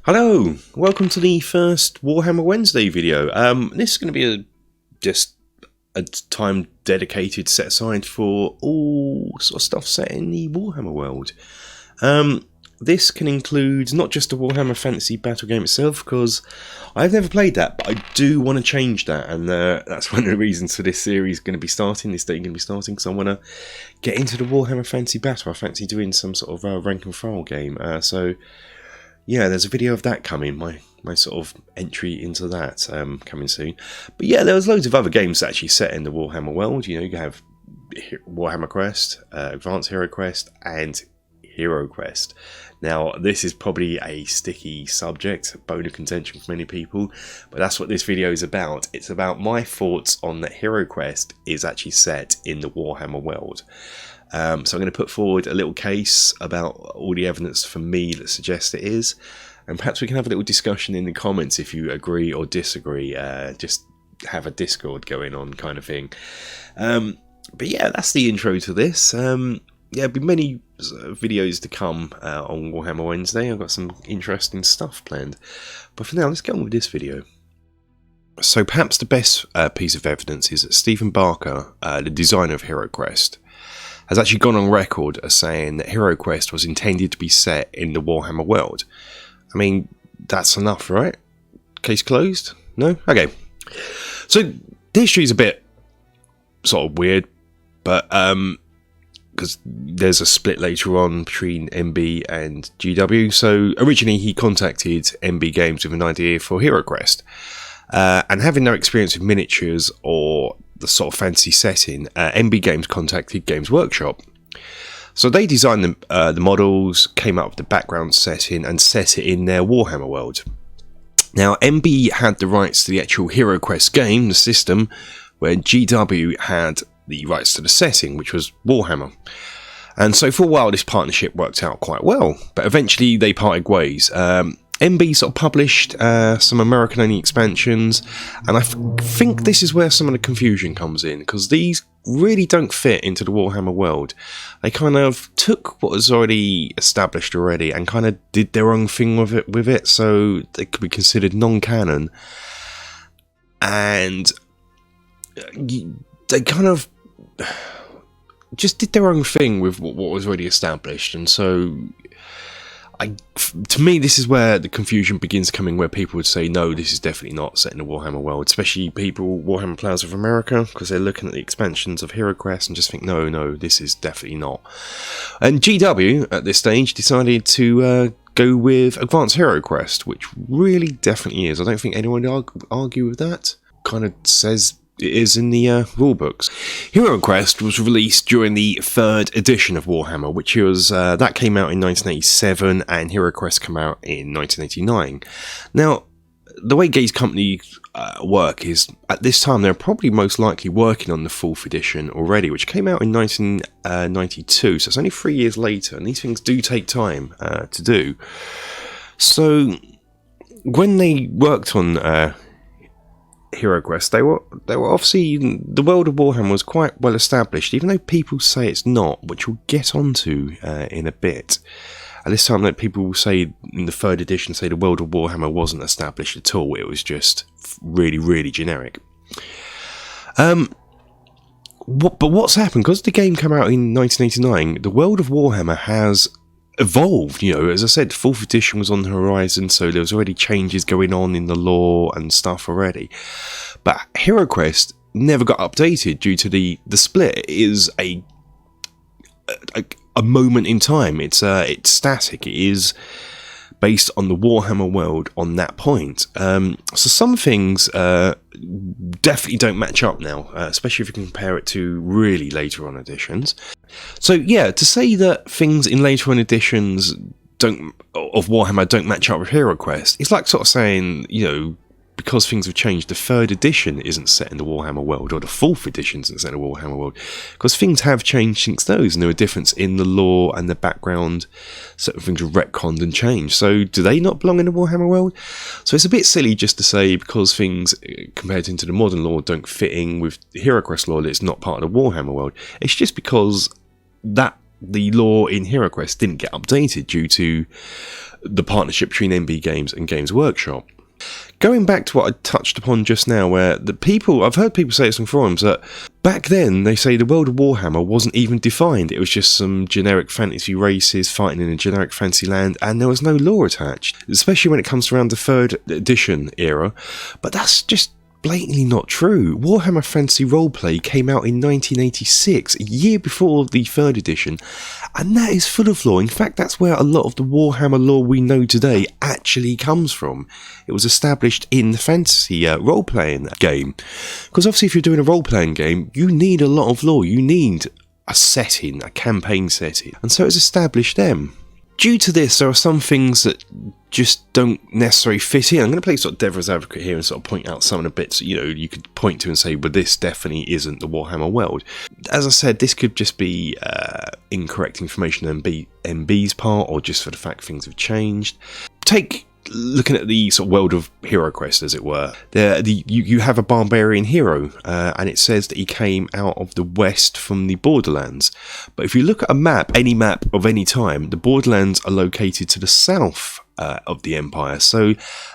Hello, welcome to the first Warhammer Wednesday video. This is going to be just a time dedicated, set aside for all sort of stuff set in the Warhammer world. This can include not just the Warhammer Fantasy Battle game itself, because I've never played that, but I do want to change that, and that's one of the reasons for this series going to be starting, this day going to be starting, because I want to get into the Warhammer Fantasy Battle. I fancy doing some sort of rank and file game, so yeah, there's a video of that coming, my sort of entry into that coming soon. But yeah, there was loads of other games actually set in the Warhammer world. You know, you have Warhammer Quest, Advanced Heroquest, and Heroquest. Now, this is probably a sticky subject, bone of contention for many people, but that's what this video is about. It's about my thoughts on that Heroquest is actually set in the Warhammer world. So I'm going to put forward a little case about all the evidence for me that suggests it is, and perhaps we can have a little discussion in the comments if you agree or disagree. Just have a Discord going on kind of thing. But yeah, that's the intro to this. Yeah, there'll be many videos to come on Warhammer Wednesday. I've got some interesting stuff planned. But for now, let's get on with this video. So perhaps the best piece of evidence is that Stephen Barker, the designer of Heroquest, has actually gone on record as saying that Heroquest was intended to be set in the Warhammer world. I mean, that's enough, right? Case closed? No? Okay. So, the history is a bit sort of weird, but because there's a split later on between MB and GW. So, originally he contacted MB Games with an idea for Heroquest. And having no experience with miniatures or the sort of fantasy setting, MB Games contacted Games Workshop. So they designed the models, came up with the background setting, and set it in their Warhammer world. Now, MB had the rights to the actual Heroquest game, the system, where GW had the rights to the setting, which was Warhammer. And so for a while, this partnership worked out quite well, but eventually they parted ways. MB sort of published some American-only expansions, and I think this is where some of the confusion comes in, because these really don't fit into the Warhammer world. They kind of took what was already established already and kind of did their own thing with it, so they could be considered non-canon. And they kind of just did their own thing with what was already established, and so to me, this is where the confusion begins coming, where people would say, no, this is definitely not set in the Warhammer world, especially people, Warhammer players of America, because they're looking at the expansions of Heroquest and just think, no, this is definitely not. And GW, at this stage, decided to go with Advanced Heroquest, which really definitely is. I don't think anyone would argue with that. Kind of says it is in the rulebooks. Heroquest was released during the 3rd edition of Warhammer, which was that came out in 1987, and Heroquest came out in 1989. Now, the way Games companies work is, at this time, they're probably most likely working on the 4th edition already, which came out in 1992, so it's only 3 years later, and these things do take time to do. So, when they worked on Heroquest, they were obviously, the world of Warhammer was quite well established, even though people say it's not, which we'll get onto in a bit. At this time, that people will say in the 3rd edition, say the world of Warhammer wasn't established at all. It was just really, really generic. But what's happened? Because the game came out in 1989, the world of Warhammer has evolved. You know, as I said, 4th edition was on the horizon, so there was already changes going on in the lore and stuff already. But Heroquest never got updated due to the split. It is a moment in time. It's static. It is based on the Warhammer world on that point. So some things definitely don't match up now, especially if you compare it to really later on editions. So yeah, to say that things in later on editions of Warhammer don't match up with Heroquest, it's like sort of saying, you know, because things have changed, the 3rd edition isn't set in the Warhammer world, or the 4th edition isn't set in the Warhammer world, because things have changed since those, and there are differences in the lore and the background. Certain things are retconned and changed. So do they not belong in the Warhammer world? So it's a bit silly just to say because things compared into the modern lore don't fit in with the Heroquest lore that it's not part of the Warhammer world. It's just because that the lore in Heroquest didn't get updated due to the partnership between NB Games and Games Workshop. Going back to what I touched upon just now, where I've heard people say this on forums, that back then they say the world of Warhammer wasn't even defined. It was just some generic fantasy races fighting in a generic fantasy land, and there was no lore attached, especially when it comes around the 3rd edition era. But that's just blatantly not true. Warhammer Fantasy Roleplay came out in 1986, a year before the 3rd edition, and that is full of lore. In fact, that's where a lot of the Warhammer lore we know today actually comes from. It was established in the fantasy role-playing game. Because obviously if you're doing a role-playing game, you need a lot of lore. You need a setting, a campaign setting. And so it's established then. Due to this, there are some things that just don't necessarily fit in. I'm going to play sort of devil's advocate here and sort of point out some of the bits you could point to and say, well, this definitely isn't the Warhammer world. As I said, this could just be incorrect information on MB's part, or just for the fact things have changed. Looking at the sort of world of Heroquest, as it were, you have a barbarian hero, and it says that he came out of the west from the Borderlands. But if you look at a map, any map of any time, the Borderlands are located to the south of the Empire, so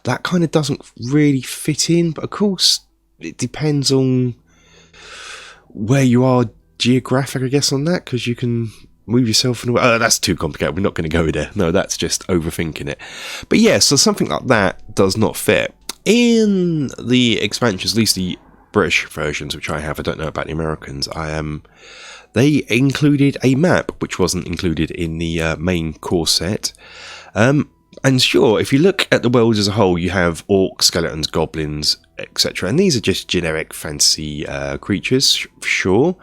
that kind of doesn't really fit in. But of course, it depends on where you are geographic, I guess, on that, because you can move yourself in a way. Oh, that's too complicated. We're not going to go there. No, that's just overthinking it. But yeah, so something like that does not fit. In the expansions, at least the British versions, which I have, I don't know about the Americans, they included a map, which wasn't included in the main core set. And sure, if you look at the world as a whole, you have orcs, skeletons, goblins, etc. And these are just generic fantasy creatures, sure.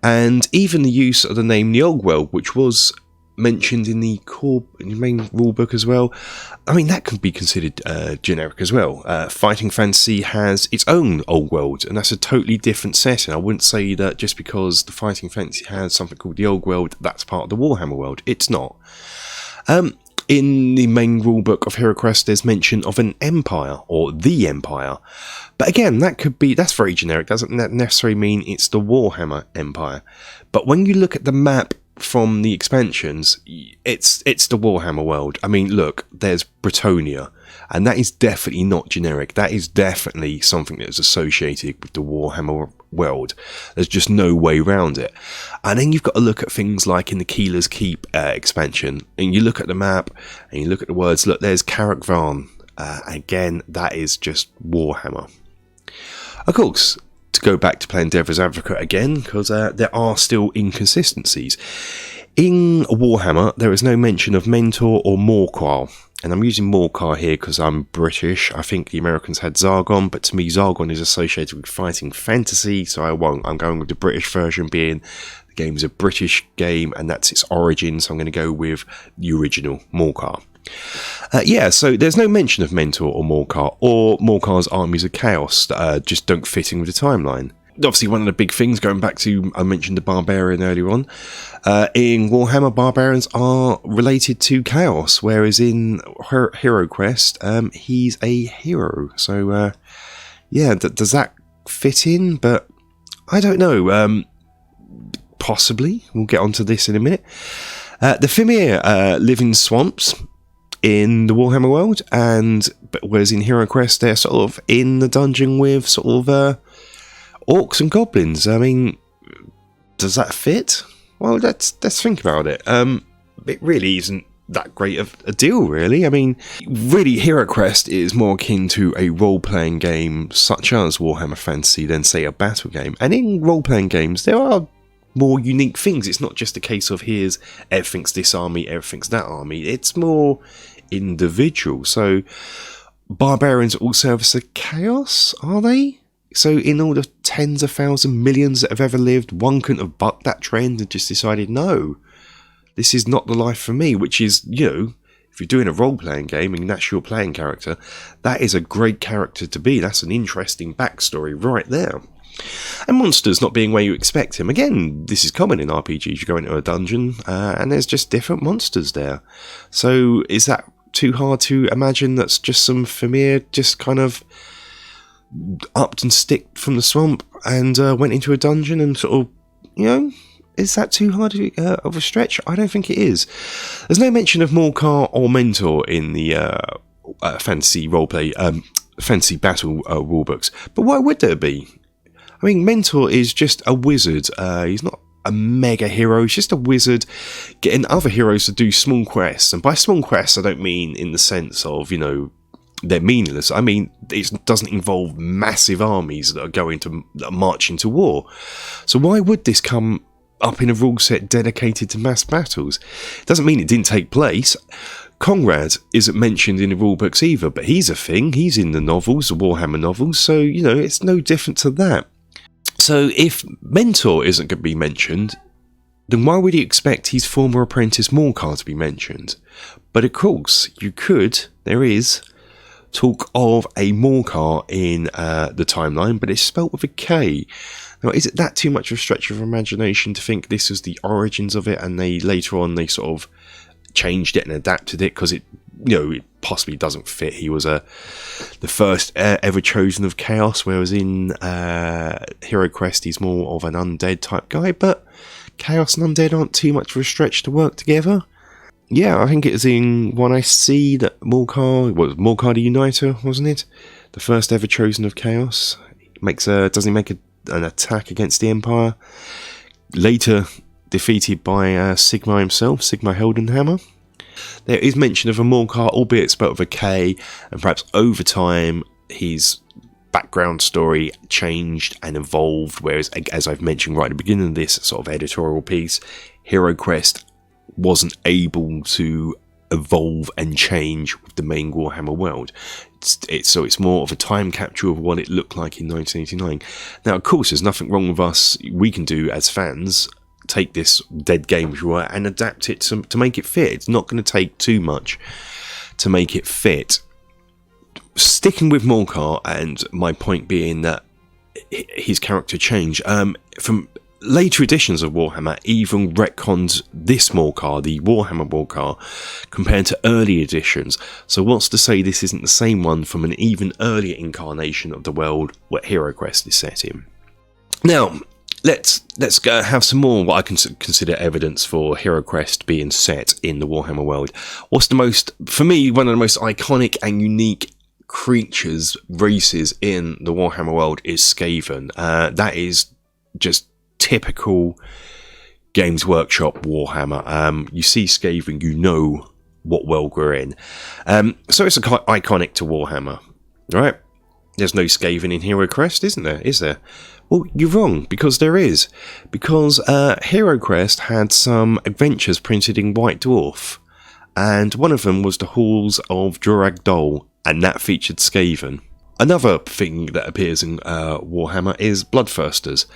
And even the use of the name the Old World, which was mentioned in the main rulebook as well, I mean, that can be considered generic as well. Fighting Fantasy has its own Old World, and that's a totally different setting. I wouldn't say that just because the Fighting Fantasy has something called the Old World, that's part of the Warhammer world. It's not. In the main rulebook of Heroquest, there's mention of an empire, or the empire. But again, that's very generic. Doesn't necessarily mean it's the Warhammer Empire. But when you look at the map from the expansions, it's the Warhammer world. I mean, look, there's Bretonia, and that is definitely not generic. That is definitely something that is associated with the Warhammer world. There's just no way around it. And then you've got to look at things like in the Keeler's Keep expansion, and you look at the map, and you look at the words, look, there's Carrick-Varn. Again, that is just Warhammer. Of course, to go back to playing Devil's Advocate again, because there are still inconsistencies. In Warhammer, there is no mention of Mentor or Morcar. And I'm using Morcar here because I'm British. I think the Americans had Zargon, but to me Zargon is associated with fighting fantasy, so I won't. I'm going with the British version, being the game is a British game and that's its origin, so I'm going to go with the original Morcar. So there's no mention of Mentor or Morcar's armies of chaos that just don't fit in with the timeline. Obviously, one of the big things, going back to, I mentioned the Barbarian earlier on, in Warhammer, Barbarians are related to Chaos, whereas in Heroquest, he's a hero. So, does that fit in? But I don't know. Possibly. We'll get onto this in a minute. The Fimir live in swamps in the Warhammer world, whereas in Heroquest, they're sort of in the dungeon with sort of orcs and goblins. I mean, does that fit? Well, let's think about it. It really isn't that great of a deal, really. I mean, really, Heroquest is more akin to a role-playing game such as Warhammer Fantasy than, say, a battle game. And in role-playing games, there are more unique things. It's not just a case of here's everything's this army, everything's that army. It's more individual. So, barbarians all service of chaos, are they? So in all the tens of thousands, millions that have ever lived, one couldn't have bucked that trend and just decided, no, this is not the life for me, which is, if you're doing a role-playing game and that's your playing character, that is a great character to be. That's an interesting backstory right there. And monsters not being where you expect him. Again, this is common in RPGs. You go into a dungeon and there's just different monsters there. So is that too hard to imagine that's just some Fimir just kind of upped and sticked from the swamp and went into a dungeon and sort of, Is that too hard of a stretch? I don't think it is. There's no mention of Morcar or Mentor in the fantasy roleplay, fantasy battle rulebooks. But why would there be? I mean, Mentor is just a wizard. He's not a mega hero. He's just a wizard getting other heroes to do small quests. And by small quests, I don't mean in the sense of, you know, they're meaningless. I mean, it doesn't involve massive armies that are marching to war. So why would this come up in a rule set dedicated to mass battles? It doesn't mean it didn't take place. Conrad isn't mentioned in the rulebooks either, but he's a thing. He's in the novels, the Warhammer novels, so, you know, it's no different to that. So if Mentor isn't going to be mentioned, then why would you expect his former apprentice Morcar to be mentioned? But of course, there is talk of a Morcar in the timeline, but it's spelt with a K. Now, is it that too much of a stretch of imagination to think this was the origins of it, and later on they sort of changed it and adapted it because it, you know, it possibly doesn't fit? He was the first ever chosen of Chaos, whereas in Heroquest he's more of an undead type guy. But Chaos and undead aren't too much of a stretch to work together. Yeah, I think it was in One I See that Morcar the Uniter, wasn't it? The first ever chosen of Chaos. Doesn't he make an attack against the Empire? Later defeated by Sigmar himself, Sigmar Heldenhammer. There is mention of a Morcar, albeit spelled with a K, and perhaps over time his background story changed and evolved, whereas, as I've mentioned right at the beginning of this sort of editorial piece, Heroquest wasn't able to evolve and change with the main Warhammer world. So it's more of a time capsule of what it looked like in 1989. Now, of course, there's nothing wrong with us. We can do, as fans, take this dead game and adapt it to make it fit. It's not going to take too much to make it fit. Sticking with Morcar, and my point being that his character changed. From later editions of Warhammer even retconned this Morcar, the Warhammer Morcar, compared to early editions. So what's to say this isn't the same one from an even earlier incarnation of the world what Heroquest is set in? Now, let's go have some more what I can consider evidence for Heroquest being set in the Warhammer world. For me, one of the most iconic and unique creatures, races in the Warhammer world is Skaven. That is just typical Games Workshop Warhammer. You see Skaven, you know what world we're in. So it's iconic to Warhammer, right? There's no Skaven in Heroquest, isn't there? Is there? Well, you're wrong, because there is. Because Heroquest had some adventures printed in White Dwarf, and one of them was the Halls of Durag Dol, and that featured Skaven. Another thing that appears in Warhammer is Bloodthirsters.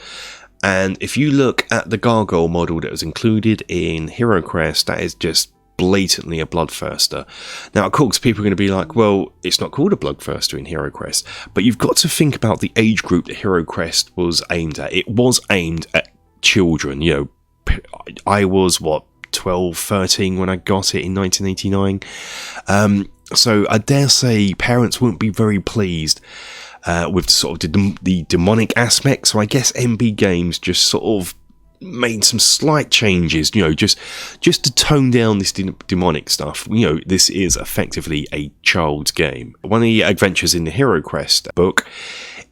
And if you look at the Gargoyle model that was included in Heroquest, that is just blatantly a Bloodthirster. Now, of course, people are going to be like, well, it's not called a Bloodthirster in Heroquest. But you've got to think about the age group that Heroquest was aimed at. It was aimed at children. You know, I was, 12, 13 when I got it in 1989. So I dare say parents wouldn't be very pleased with sort of the demonic aspect. So I guess MB Games just sort of made some slight changes, you know, just to tone down this demonic stuff. You know, this is effectively a child's game. One of the adventures in the Heroquest book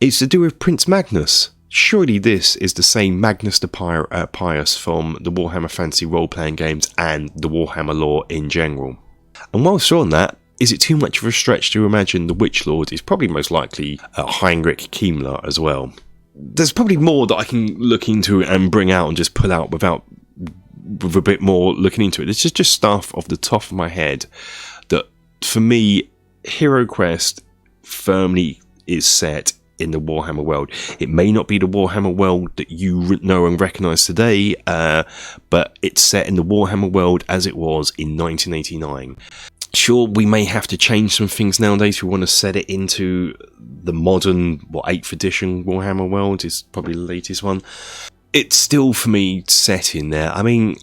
is to do with Prince Magnus. Surely this is the same Magnus the Pious from the Warhammer Fantasy role-playing games and the Warhammer lore in general. And whilst you're on that, is it too much of a stretch to imagine the Witch Lord is probably most likely Heinrich Himmler as well? There's probably more that I can look into and bring out and just pull out with a bit more looking into it. It's just stuff off the top of my head that, for me, Heroquest firmly is set in the Warhammer world. It may not be the Warhammer world that you know and recognise today, but it's set in the Warhammer world as it was in 1989. Sure, we may have to change some things nowadays. We want to set it into the modern, 8th edition Warhammer world is probably the latest one. It's still, for me, set in there. I mean,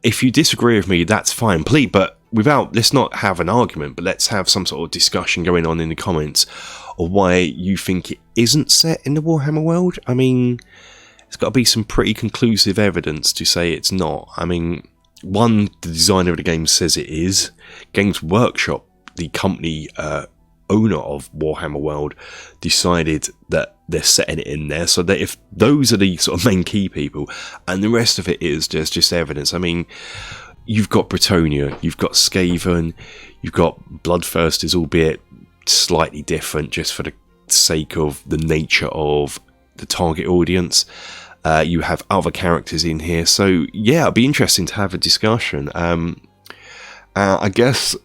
if you disagree with me, that's fine, please, but let's not have an argument, but let's have some sort of discussion going on in the comments of why you think it isn't set in the Warhammer world. I mean, it's got to be some pretty conclusive evidence to say it's not. I mean, one, the designer of the game says it is. Games Workshop, the company owner of Warhammer World, decided that they're setting it in there, so that if those are the sort of main key people, and the rest of it is just evidence. I mean, you've got Bretonia, you've got Skaven, you've got Bloodthirsters, albeit slightly different just for the sake of the nature of the target audience. You have other characters in here, so yeah, it'd be interesting to have a discussion. I guess,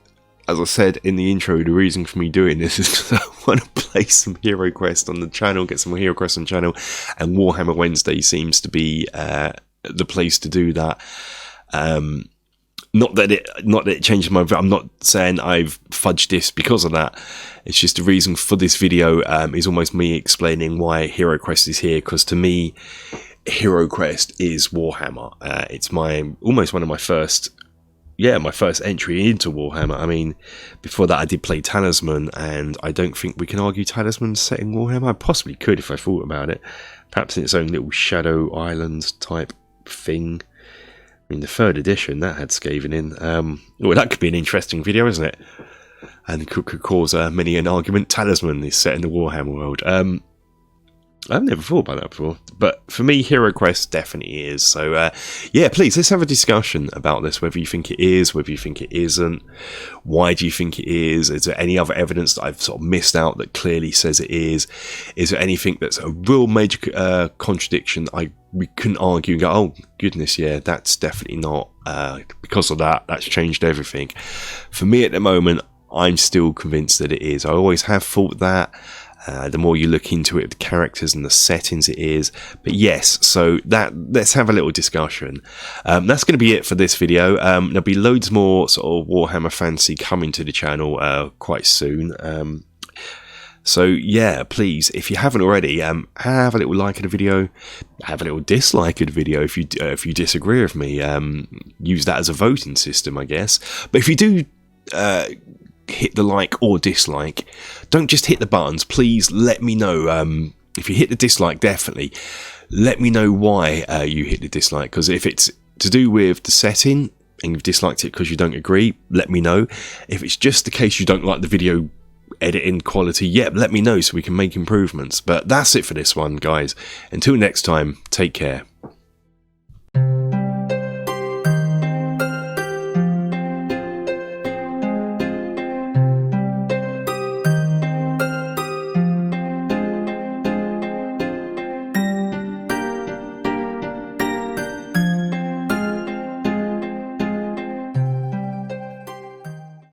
as I said in the intro, the reason for me doing this is because I want to play some Heroquest on the channel, get some Heroquest on the channel, and Warhammer Wednesday seems to be the place to do that. Not that it changes my. I'm not saying I've fudged this because of that. It's just the reason for this video is almost me explaining why Heroquest is here. Because to me, Heroquest is Warhammer. It's almost one of my first. Yeah, my first entry into Warhammer. I mean, before that I did play Talisman, and I don't think we can argue Talisman's set in Warhammer. I possibly could if I thought about it. Perhaps in its own little Shadow Island type thing. I mean, the 3rd edition, that had Skaven in. Well, that could be an interesting video, isn't it? And could cause many an argument. Talisman is set in the Warhammer world. I've never thought about that before. But for me, Heroquest definitely is. So, yeah, please, let's have a discussion about this. Whether you think it is, whether you think it isn't. Why do you think it is? Is there any other evidence that I've sort of missed out that clearly says it is? Is there anything that's a real major contradiction we couldn't argue and go, oh, goodness, yeah, that's definitely not. Because of that, that's changed everything. For me at the moment, I'm still convinced that it is. I always have thought that. The more you look into it, the characters and the settings it is. But yes, so let's have a little discussion. That's going to be it for this video. There'll be loads more sort of Warhammer fantasy coming to the channel quite soon. So yeah, please, if you haven't already, have a little like of the video, have a little dislike of the video if you disagree with me. Use that as a voting system, I guess. But if you do hit the like or dislike, don't just hit the buttons. Please let me know. If you hit the dislike, definitely let me know why you hit the dislike. Because if it's to do with the setting and you've disliked it because you don't agree, let me know. If it's just the case you don't like the video editing quality, let me know so we can make improvements. But that's it for this one, guys. Until next time, take care.